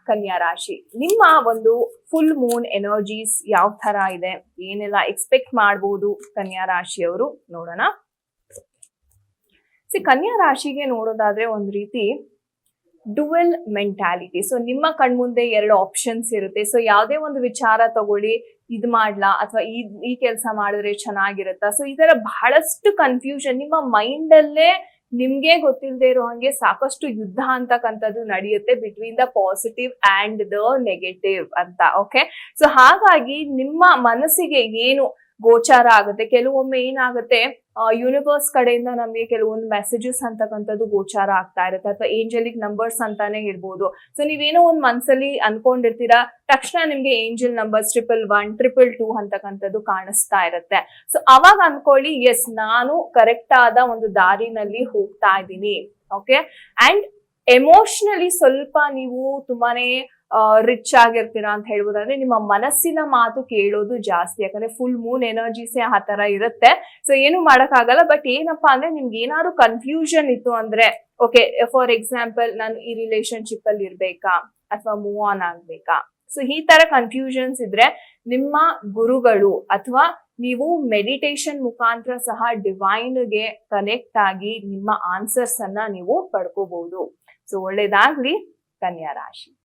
ಕನ್ಯಾ ರಾಶಿ, ನಿಮ್ಮ ಒಂದು ಫುಲ್ ಮೂನ್ ಎನರ್ಜೀಸ್ ಯಾವ ತರ ಇದೆ, ಏನೆಲ್ಲ ಎಕ್ಸ್ಪೆಕ್ಟ್ ಮಾಡಬಹುದು ಕನ್ಯಾ ರಾಶಿಯವರು ನೋಡೋಣ. ಕನ್ಯಾ ರಾಶಿಗೆ ನೋಡೋದಾದ್ರೆ ಒಂದ್ ರೀತಿ ಡುವೆಲ್ ಮೆಂಟಾಲಿಟಿ. ಸೊ ನಿಮ್ಮ ಕಣ್ಮುಂದೆ ಎರಡು ಆಪ್ಷನ್ಸ್ ಇರುತ್ತೆ. ಸೊ ಯಾವುದೇ ಒಂದು ವಿಚಾರ ತಗೊಳ್ಳಿ, ಇದ್ ಮಾಡ್ಲಾ ಅಥವಾ ಈ ಕೆಲಸ ಮಾಡಿದ್ರೆ ಚೆನ್ನಾಗಿರುತ್ತಾ. ಸೊ ಈ ತರ ಬಹಳಷ್ಟು ಕನ್ಫ್ಯೂಷನ್ ನಿಮ್ಮ ಮೈಂಡ್ ಅಲ್ಲೇ ನಿಮ್ಗೆ ಗೊತ್ತಿಲ್ಲದೆ ಇರೋ ಹಂಗೆ ಸಾಕಷ್ಟು ಯುದ್ಧ ಅಂತಕ್ಕಂಥದ್ದು ನಡೆಯುತ್ತೆ between the positive and the negative ಅಂತ. ಓಕೆ, ಸೊ ಹಾಗಾಗಿ ನಿಮ್ಮ ಮನಸ್ಸಿಗೆ ಏನು ಗೋಚಾರ ಆಗುತ್ತೆ, ಕೆಲವೊಮ್ಮೆ ಏನಾಗುತ್ತೆ ಯೂನಿವರ್ಸ್ ಕಡೆಯಿಂದ ನಮಗೆ ಕೆಲವೊಂದು ಮೆಸೇಜಸ್ ಅಂತಕ್ಕಂಥದ್ದು ಗೋಚಾರ ಆಗ್ತಾ ಇರುತ್ತೆ, ಅಥವಾ ಏಂಜಲಿಕ್ ನಂಬರ್ಸ್ ಅಂತಾನೆ ಇರ್ಬೋದು. ಸೊ ನೀವೇನೋ ಒಂದು ಮನ್ಸಲ್ಲಿ ಅನ್ಕೊಂಡಿರ್ತೀರಾ, ತಕ್ಷಣ ನಿಮ್ಗೆ ಏಂಜಲ್ ನಂಬರ್ಸ್ 111, 222 ಅಂತಕ್ಕಂಥದ್ದು ಕಾಣಿಸ್ತಾ ಇರುತ್ತೆ. ಸೊ ಅವಾಗ ಅನ್ಕೊಳ್ಳಿ, ಎಸ್ ನಾನು ಕರೆಕ್ಟ್ ಆದ ಒಂದು ದಾರಿನಲ್ಲಿ ಹೋಗ್ತಾ ಇದ್ದೀನಿ. ಓಕೆ, ಅಂಡ್ ಎಮೋಷನಲಿ ಸ್ವಲ್ಪ ನೀವು ತುಂಬಾನೇ ರಿಚ್ ಆಗಿರ್ತೀರಾ ಅಂತ ಹೇಳ್ಬೋದಂದ್ರೆ ನಿಮ್ಮ ಮನಸ್ಸಿನ ಮಾತು ಕೇಳೋದು ಜಾಸ್ತಿ, ಯಾಕಂದ್ರೆ ಫುಲ್ ಮೂನ್ ಎನರ್ಜೀಸೇ ಆ ತರ ಇರುತ್ತೆ. ಸೊ ಏನು ಮಾಡಕ್ಕಾಗಲ್ಲ. ಬಟ್ ಏನಪ್ಪಾ ಅಂದ್ರೆ ನಿಮ್ಗೆ ಏನಾದ್ರು ಕನ್ಫ್ಯೂಷನ್ ಇತ್ತು ಅಂದ್ರೆ, ಓಕೆ ಫಾರ್ ಎಕ್ಸಾಂಪಲ್ ನಾನು ಈ ರಿಲೇಶನ್ಶಿಪ್ ಅಲ್ಲಿ ಇರ್ಬೇಕಾ ಅಥವಾ ಮೂವ್ ಆನ್ ಆಗ್ಬೇಕಾ, ಸೊ ಈ ತರ ಕನ್ಫ್ಯೂಷನ್ಸ್ ಇದ್ರೆ ನಿಮ್ಮ ಗುರುಗಳು ಅಥವಾ ನೀವು ಮೆಡಿಟೇಷನ್ ಮುಖಾಂತರ ಸಹ ಡಿವೈನ್ಗೆ ಕನೆಕ್ಟ್ ಆಗಿ ನಿಮ್ಮ ಆನ್ಸರ್ಸ್ ಅನ್ನ ನೀವು ಪಡ್ಕೋಬಹುದು. ಸೊ ಒಳ್ಳೇದಾಗ್ಲಿ ಕನ್ಯಾ ರಾಶಿ.